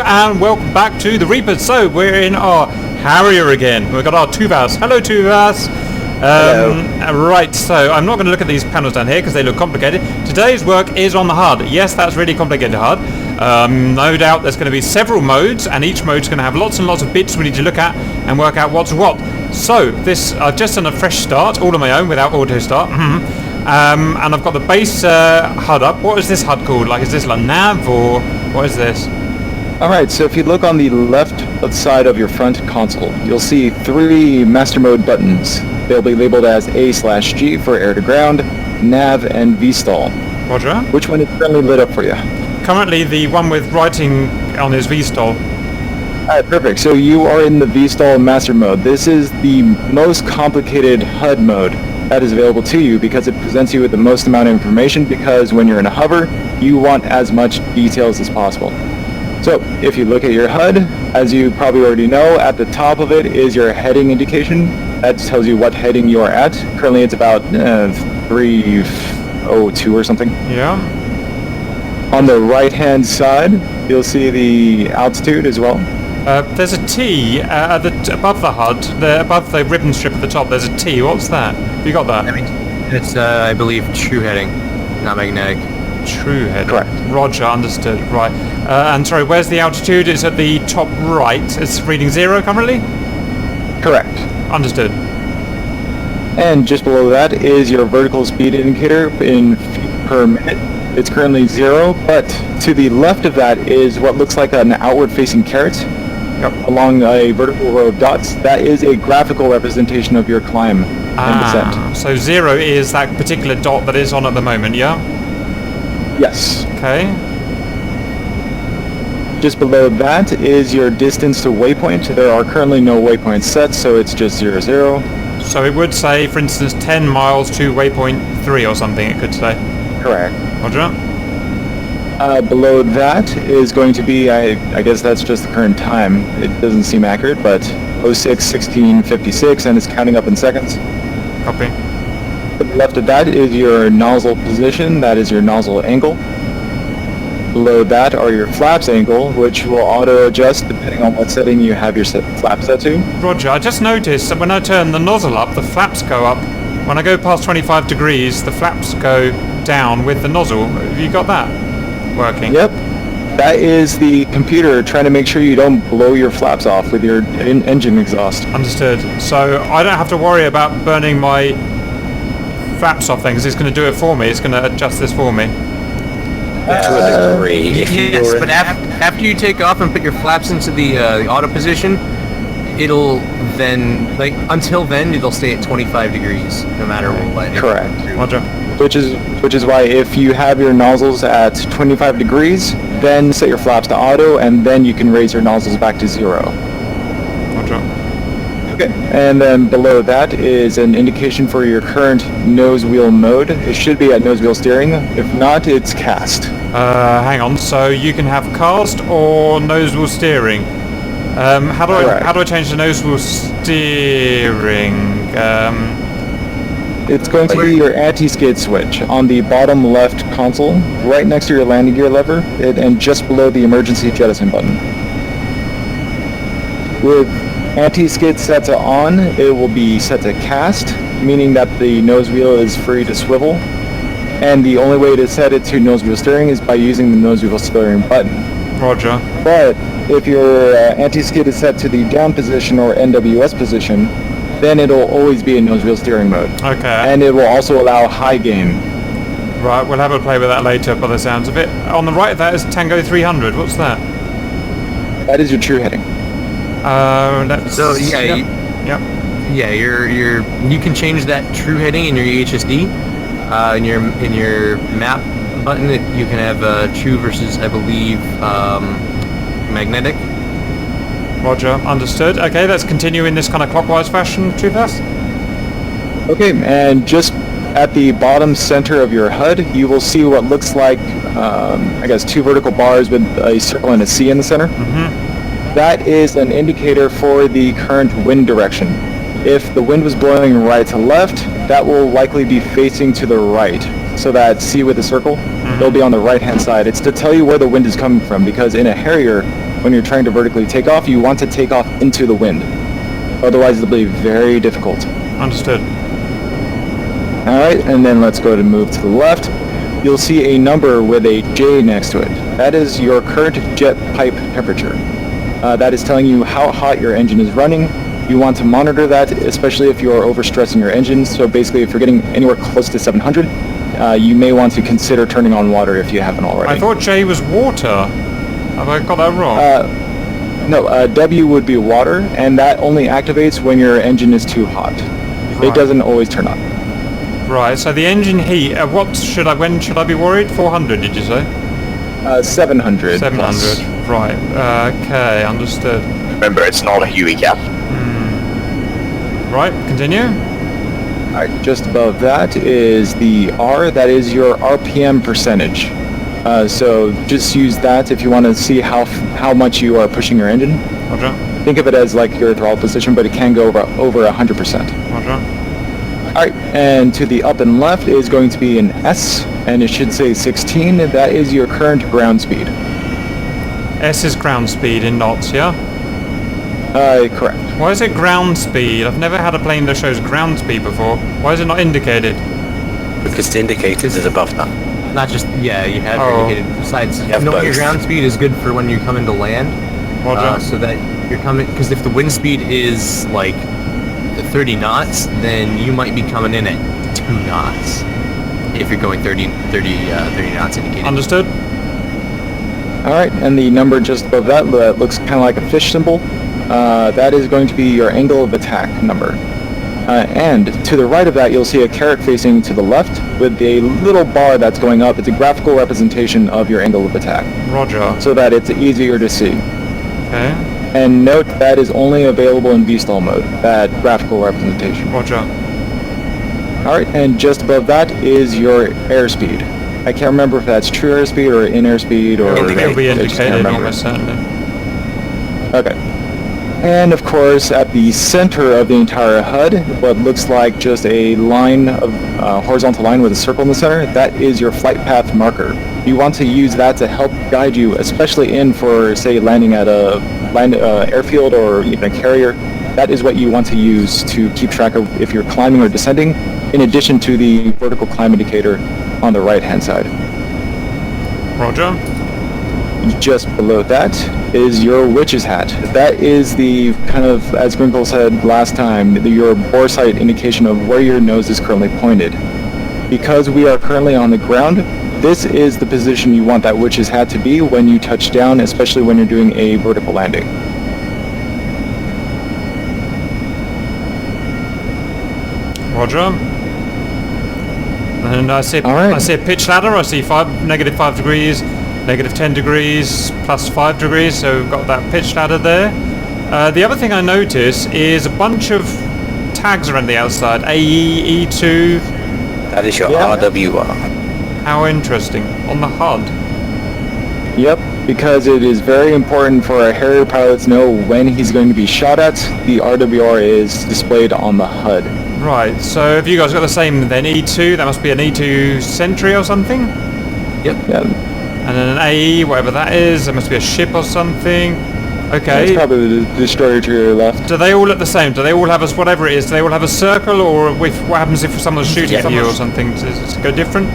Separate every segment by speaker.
Speaker 1: and welcome back to the Reapers. So we're in our Harrier again. We've got our Tuvas. Hello, Tuvas. Right, so I'm not going to look at these panels down here because they look complicated. Today's work is on the HUD. Yes, that's really complicated HUD. No doubt there's going to be several modes, and each mode's going to have lots and lots of bits we need to look at and work out what's what. So this, I've just done a fresh start, all on my own without auto start. And I've got the base HUD up. What is this HUD called? Like, is this like nav or what is this?
Speaker 2: Alright, so if you look on the left side of your front console, you'll see 3 master mode buttons. They'll be labeled as A/G for air to ground, nav, and VSTOL.
Speaker 1: Roger.
Speaker 2: Which one is currently lit up for you?
Speaker 1: Currently the one with writing on his VSTOL.
Speaker 2: Alright, perfect. So you are in the VSTOL master mode. This is the most complicated HUD mode that is available to you because it presents you with the most amount of information, because when you're in a hover, you want as much details as possible. So if you look at your HUD, as you probably already know, at the top of it is your heading indication. That tells you what heading you are at. Currently it's about 302 or something.
Speaker 1: Yeah.
Speaker 2: On the right hand side, you'll see the altitude as well.
Speaker 1: There's a T above the HUD, above the ribbon strip at the top. There's a T. What's that? Have you got that?
Speaker 3: It's, I believe, true heading, not magnetic.
Speaker 1: True heading.
Speaker 2: Correct.
Speaker 1: Roger, understood. Right. And sorry, where's the altitude? It's at the top right. It's reading 0 currently?
Speaker 2: Correct.
Speaker 1: Understood.
Speaker 2: And just below that is your vertical speed indicator in feet per minute. It's currently 0, but to the left of that is what looks like an outward-facing caret.
Speaker 1: Yep.
Speaker 2: Along a vertical row of dots. That is a graphical representation of your climb and descent.
Speaker 1: So 0 is that particular dot that is on at the moment, yeah?
Speaker 2: Yes.
Speaker 1: Okay.
Speaker 2: Just below that is your distance to waypoint. There are currently no waypoints set, so it's just 0, 0.
Speaker 1: So it would say, for instance, 10 miles to waypoint 3 or something, it could say.
Speaker 2: Correct.
Speaker 1: Roger.
Speaker 2: Below that is going to be, I guess that's just the current time. It doesn't seem accurate, but 06:16:56, and it's counting up in seconds.
Speaker 1: Copy.
Speaker 2: To the left of that is your nozzle position. That is your nozzle angle. Below that are your flaps angle, which will auto-adjust depending on what setting you have your flaps set to.
Speaker 1: Roger, I just noticed that when I turn the nozzle up, the flaps go up. When I go past 25 degrees, the flaps go down with the nozzle. Have you got that working?
Speaker 2: Yep. That is the computer trying to make sure you don't blow your flaps off with your engine exhaust.
Speaker 1: Understood. So I don't have to worry about burning my flaps off things. It's going to do it for me. It's going to adjust this for me.
Speaker 4: To a degree.
Speaker 3: Yes, but after you take off and put your flaps into the auto position, it'll then, until then, it'll stay at 25 degrees, no matter what.
Speaker 2: Correct.
Speaker 1: Roger.
Speaker 2: Which is why if you have your nozzles at 25 degrees, then set your flaps to auto, and then you can raise your nozzles back to 0.
Speaker 1: Roger.
Speaker 2: Okay. And then below that is an indication for your current nose wheel mode. It should be at nose wheel steering. If not, it's cast.
Speaker 1: Hang on. So you can have cast or nose wheel steering. How do I change the nose wheel steering?
Speaker 2: It's going to be your anti-skid switch on the bottom left console, right next to your landing gear lever, and just below the emergency jettison button. With anti-skid set to on, it will be set to cast, meaning that the nose wheel is free to swivel. And the only way to set it to nose wheel steering is by using the nose wheel steering button.
Speaker 1: Roger.
Speaker 2: But if your anti-skid is set to the down position or NWS position, then it'll always be in nose wheel steering mode.
Speaker 1: Okay.
Speaker 2: And it will also allow high gain.
Speaker 1: Right, we'll have a play with that later by the sounds of it. On the right of that is Tango 300. What's that?
Speaker 2: That is your true heading.
Speaker 3: So yeah,
Speaker 1: Yep.
Speaker 3: you can change that true heading in your EHSD. In your map button, you can have true versus, I believe, magnetic.
Speaker 1: Roger, understood. Okay, let's continue in this kind of clockwise fashion, too fast.
Speaker 2: Okay, and just at the bottom center of your HUD, you will see what looks like, I guess, 2 vertical bars with a circle and a C in the center.
Speaker 1: Mm-hmm.
Speaker 2: That is an indicator for the current wind direction. If the wind was blowing right to left, that will likely be facing to the right. So that C with the circle, it'll be on the right-hand side. It's to tell you where the wind is coming from, because in a Harrier, when you're trying to vertically take off, you want to take off into the wind. Otherwise, it'll be very difficult.
Speaker 1: Understood.
Speaker 2: Alright, and then let's go to move to the left. You'll see a number with a J next to it. That is your current jet pipe temperature. That is telling you how hot your engine is running. You want to monitor that, especially if you're overstressing your engine. So basically, if you're getting anywhere close to 700, you may want to consider turning on water if you haven't already.
Speaker 1: I thought J was water. Have I got that wrong?
Speaker 2: No, W would be water, and that only activates when your engine is too hot.
Speaker 1: Right.
Speaker 2: It doesn't always turn on.
Speaker 1: Right, so the engine heat, when should I be worried? 400, did you say?
Speaker 2: 700.
Speaker 1: 700,
Speaker 2: plus.
Speaker 1: right. Okay, understood.
Speaker 4: Remember, it's not a Huey gap.
Speaker 1: Right, continue.
Speaker 2: Alright, just above that is the R. That is your RPM percentage. So just use that if you want to see how much you are pushing your engine.
Speaker 1: Roger.
Speaker 2: Think of it as like your throttle position, but it can go over 100%.
Speaker 1: Roger.
Speaker 2: Alright, and to the up and left is going to be an S, and it should say 16. That is your current ground speed.
Speaker 1: S is ground speed in knots, yeah?
Speaker 2: Correct.
Speaker 1: Why is it ground speed? I've never had a plane that shows ground speed before. Why is it not indicated?
Speaker 4: Because the indicators is above that.
Speaker 3: Not just, yeah, you have
Speaker 1: Oh.
Speaker 3: indicated. Besides,
Speaker 4: have
Speaker 3: knowing your
Speaker 4: both.
Speaker 3: ground speed is good for when you come into land.
Speaker 1: Roger.
Speaker 3: So that you're coming, because if the wind speed is like 30 knots, then you might be coming in at 2 knots. If you're going 30 knots indicated.
Speaker 1: Understood?
Speaker 2: Alright, and the number just above that looks kind of like a fish symbol. That is going to be your angle of attack number. And to the right of that, you'll see a caret facing to the left with a little bar that's going up. It's a graphical representation of your angle of attack,
Speaker 1: Roger.
Speaker 2: so that it's easier to see.
Speaker 1: Okay.
Speaker 2: And note that is only available in VSTOL mode, that graphical representation.
Speaker 1: Roger.
Speaker 2: Alright, and just above that is your airspeed. I can't remember if that's true airspeed or in airspeed or...
Speaker 1: It'll be
Speaker 2: I just can't
Speaker 1: indicated
Speaker 2: remember.
Speaker 1: almost certainly.
Speaker 2: Okay. And of course, at the center of the entire HUD, what looks like just a line of horizontal line with a circle in the center, that is your flight path marker. You want to use that to help guide you, especially in for, say, landing at a airfield or even a carrier. That is what you want to use to keep track of if you're climbing or descending, in addition to the vertical climb indicator on the right-hand side.
Speaker 1: Roger.
Speaker 2: Just below that is your witch's hat. That is the kind of, as Grinkle said last time, your bore sight indication of where your nose is currently pointed. Because we are currently on the ground, this is the position you want that witch's hat to be when you touch down, especially when you're doing a vertical landing.
Speaker 1: Roger. And I see,
Speaker 2: All right.
Speaker 1: I see a pitch ladder. I see negative 5 degrees, negative 10 degrees, plus 5 degrees. So we've got that pitch ladder there. The other thing I notice is a bunch of tags around the outside. AE, E2.
Speaker 4: That is your
Speaker 2: Yeah.
Speaker 4: RWR.
Speaker 1: How interesting. On the HUD.
Speaker 2: Yep, because it is very important for our Harrier pilot to know when he's going to be shot at. The RWR is displayed on the HUD.
Speaker 1: Right, so have you guys got the same then? E2, that must be an E2 Sentry or something?
Speaker 2: Yeah,
Speaker 1: And then an AE, whatever that is, there must be a ship or something.
Speaker 2: it's
Speaker 1: Okay.
Speaker 2: probably the destroyer to your left.
Speaker 1: Do they all look the same? Do they all have whatever it is, do they all have a circle, or what happens if someone's shooting at you or something? Does it go different?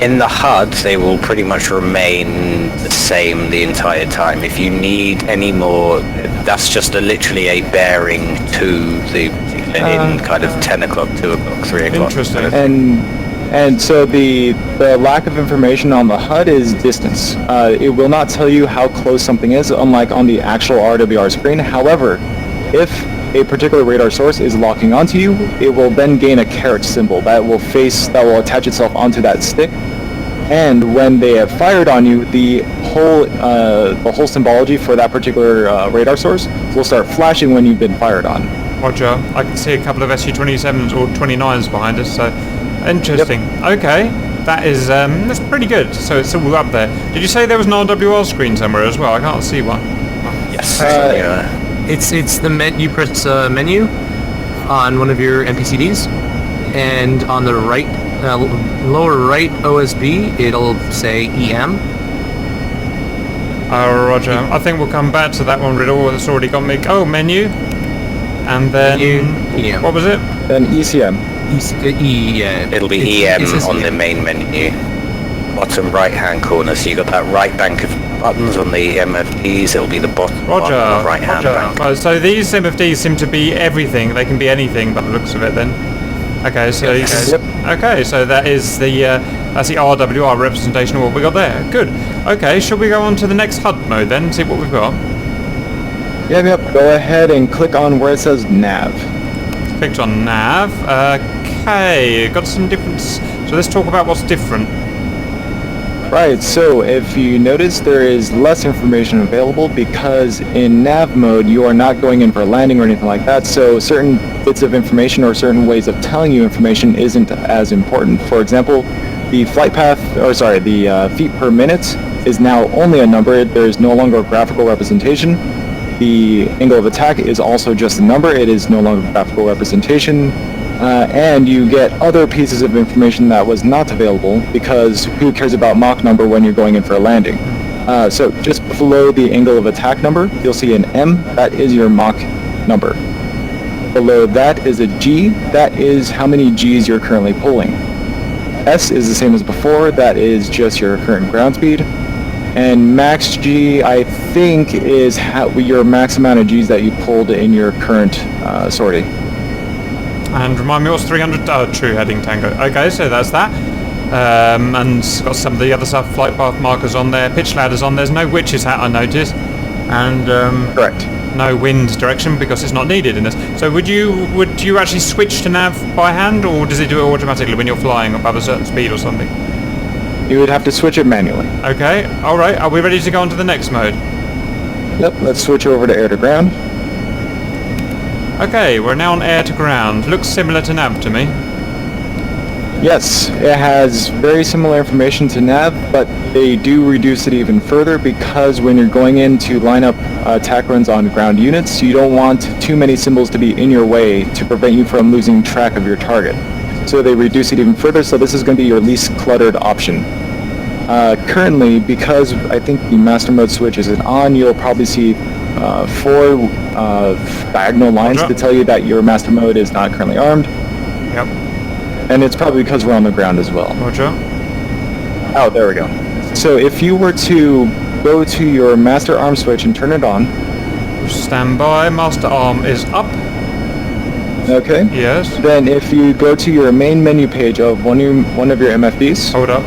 Speaker 4: In the HUD, they will pretty much remain the same the entire time. If you need any more, that's just literally a bearing to the in kind of 10 o'clock, 2 o'clock, 3 o'clock.
Speaker 1: Interesting.
Speaker 2: And so the lack of information on the HUD is distance. It will not tell you how close something is, unlike on the actual RWR screen. However, if a particular radar source is locking onto you, it will then gain a caret symbol that will attach itself onto that stick. And when they have fired on you, the whole symbology for that particular radar source will start flashing when you've been fired on.
Speaker 1: Roger. I can see a couple of SU-27s or 29s behind us, so interesting. Yep. Okay, that's pretty good. So it's all up there. Did you say there was an RWR screen somewhere as well? I can't see one.
Speaker 4: Yes.
Speaker 3: It's the you press menu on one of your NPCDs, and on the right, lower right OSB, it'll say EM.
Speaker 1: Oh, roger. I think we'll come back to that one riddle that's already got me. Oh, menu. And then...
Speaker 3: EM.
Speaker 1: What was it?
Speaker 2: Then ECM.
Speaker 3: Yeah.
Speaker 4: It'll be EM on the main menu. Bottom right-hand corner. So you got that right bank of buttons on the MFDs. It'll be the bottom
Speaker 1: Roger.
Speaker 4: right-hand bank.
Speaker 1: Right, so these MFDs seem to be everything. They can be anything by the looks of it then. Okay, so okay, so that is the that's the RWR representation of what we got there. Good. Okay, shall we go on to the next HUD mode then and see what we've got?
Speaker 2: Yep. Go ahead and click on where it says nav.
Speaker 1: Clicked on nav. Okay, got some different. So let's talk about what's different.
Speaker 2: Right, so if you notice, there is less information available because in nav mode you are not going in for a landing or anything like that, so certain bits of information or certain ways of telling you information isn't as important. For example, the flight path, or sorry, the feet per minute is now only a number. There is no longer a graphical representation. The angle of attack is also just a number. It is no longer a graphical representation. And you get other pieces of information that was not available because who cares about Mach number when you're going in for a landing? So just below the angle of attack number, you'll see an M. That is your Mach number. Below that is a G. That is how many Gs you're currently pulling. S is the same as before. That is just your current ground speed. And max G, I think, is your max amount of Gs that you pulled in your current sortie.
Speaker 1: And remind me, what's 300? True heading tango. Okay, so that's that. And it's got some of the other stuff, flight path markers on there, pitch ladders on. There's no witch's hat, I noticed. And
Speaker 2: correct.
Speaker 1: No wind direction because it's not needed in this. So would you actually switch to nav by hand, or does it do it automatically when you're flying above a certain speed or something?
Speaker 2: You would have to switch it manually.
Speaker 1: Okay, all right. Are we ready to go on to the next mode?
Speaker 2: Yep, let's switch over to air to ground.
Speaker 1: Okay, we're now on air to ground. Looks similar to nav to me.
Speaker 2: Yes, it has very similar information to nav, but they do reduce it even further because when you're going in to line up attack runs on ground units, you don't want too many symbols to be in your way to prevent you from losing track of your target. So they reduce it even further, so this is going to be your least cluttered option. Currently, because I think the master mode switch isn't on, you'll probably see 4 diagonal lines to tell you that your master mode is not currently armed.
Speaker 1: Yep.
Speaker 2: And it's probably because we're on the ground as well.
Speaker 1: Roger.
Speaker 2: Oh, there we go. So if you were to go to your master arm switch and turn it on.
Speaker 1: Stand by. Master arm is up.
Speaker 2: Okay.
Speaker 1: Yes.
Speaker 2: Then if you go to your main menu page of one of your MFDs.
Speaker 1: Hold up.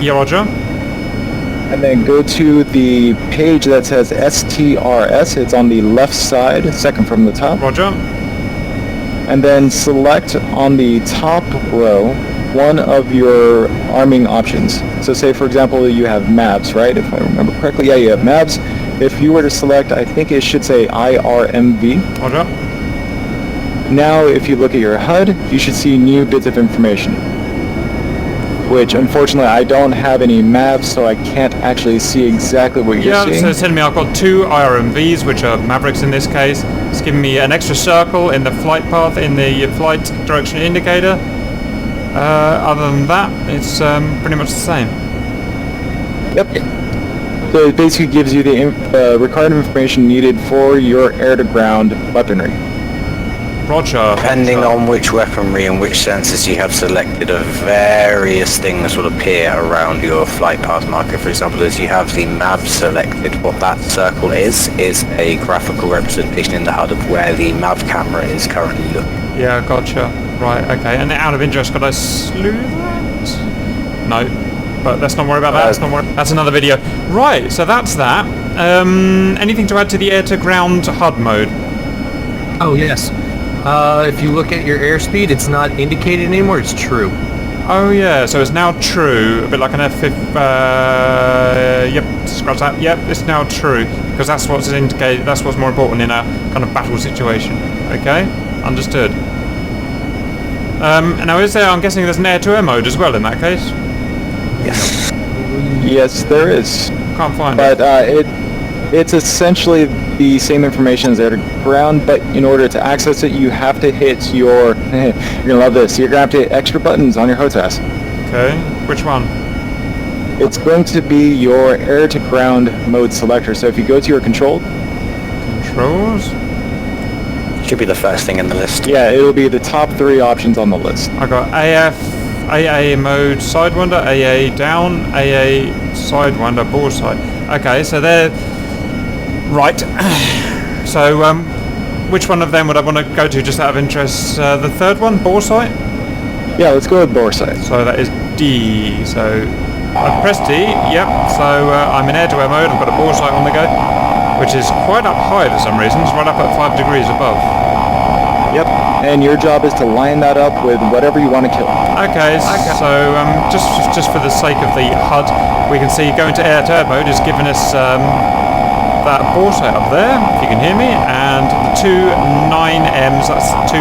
Speaker 1: Yeah, roger.
Speaker 2: And then go to the page that says STRS. It's on the left side, second from the top.
Speaker 1: Roger.
Speaker 2: And then select on the top row one of your arming options. So say, for example, you have MAVs, right? If I remember correctly. Yeah, you have MAVs. If you were to select, I think it should say IRMV.
Speaker 1: Roger.
Speaker 2: Now, if you look at your HUD, you should see new bits of information. Which, unfortunately, I don't have any MAVs, so I can't actually see exactly what you're seeing.
Speaker 1: Yeah, so it's telling me I've got 2 IRMVs, which are Mavericks in this case. It's giving me an extra circle in the flight path, in the flight direction indicator. Other than that, it's pretty much the same.
Speaker 2: Yep. So it basically gives you the required information needed for your air-to-ground weaponry.
Speaker 1: Roger.
Speaker 4: Depending on which weaponry and which sensors you have selected, various things will appear around your flight path marker. For example, as you have the MAV selected, what that circle is a graphical representation in the HUD of where the MAV camera is currently looking.
Speaker 1: Yeah, gotcha. Right, okay. And out of interest, could I slew that? No. But let's not worry about that. Let's not worry. That's another video. Right, so that's that. Anything to add to the air-to-ground HUD mode?
Speaker 3: Oh, yes. If you look at your airspeed, it's not indicated anymore, it's true.
Speaker 1: Oh yeah, so it's now true, a bit like an F-5, yep, scratch that, yep, it's now true, because that's what's indicated, that's what's more important in a kind of battle situation, okay, understood. Now is there, I'm guessing there's an air-to-air mode as well in that case?
Speaker 4: Yes.
Speaker 2: Yes, there is.
Speaker 1: Can't find
Speaker 2: it. But it's essentially the same information as air to ground, but in order to access it, you have to hit your, you're gonna love this, you're gonna have to hit extra buttons on your HOTAS.
Speaker 1: Okay, which one?
Speaker 2: It's going to be your air-to-ground mode selector. So if you go to your controls,
Speaker 4: Should be the first thing in the list.
Speaker 2: yeah, it'll be the top 3 options on the list.
Speaker 1: I got AF, AA mode, Sidewinder, AA down, AA Sidewinder, bore sight. Okay, so they're right. So which one of them would I want to go to just out of interest? The third one, bore sight?
Speaker 2: Yeah, let's go with bore sight.
Speaker 1: So that is D. So I press D, yep. So I'm in air-to-air mode, I've got a bore sight on the go, which is quite up high for some reason. It's right up at 5 degrees above.
Speaker 2: Yep, and your job is to line that up with whatever you want to kill.
Speaker 1: Okay, so just for the sake of the HUD, we can see going to air-to-air mode is giving us that bore sight up there, if you can hear me, and the 2 9Ms, that's 2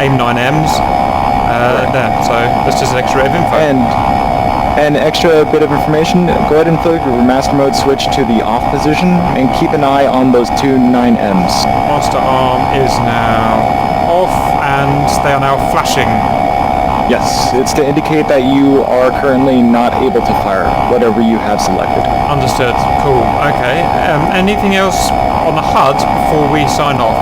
Speaker 1: AIM 9Ms there. So that's just an extra bit of info.
Speaker 2: And an extra bit of information, go ahead and flick your master mode switch to the off position and keep an eye on those 2 9Ms.
Speaker 1: Master arm is now off and they are now flashing.
Speaker 2: Yes, it's to indicate that you are currently not able to fire whatever you have selected.
Speaker 1: Understood. Cool. Okay. Anything else on the HUD before we sign off?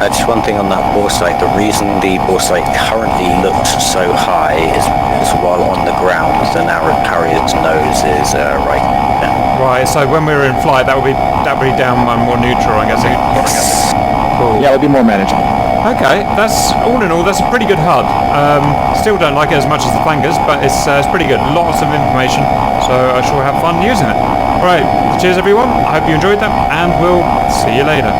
Speaker 4: Just one thing on that bore sight. The reason the bore sight currently looks so high is because while on the ground, the Harrier's nose is right down.
Speaker 1: Right. So when we were in flight, that would be down more neutral, I guess.
Speaker 4: Yes.
Speaker 1: Cool.
Speaker 2: Yeah, it would be more manageable.
Speaker 1: Okay. That's all in all. That's a pretty good HUD. Still don't like it as much as the flankers, but it's pretty good. Lots of information. So I sure have fun using it. Right. Cheers, everyone. I hope you enjoyed that, and we'll see you later.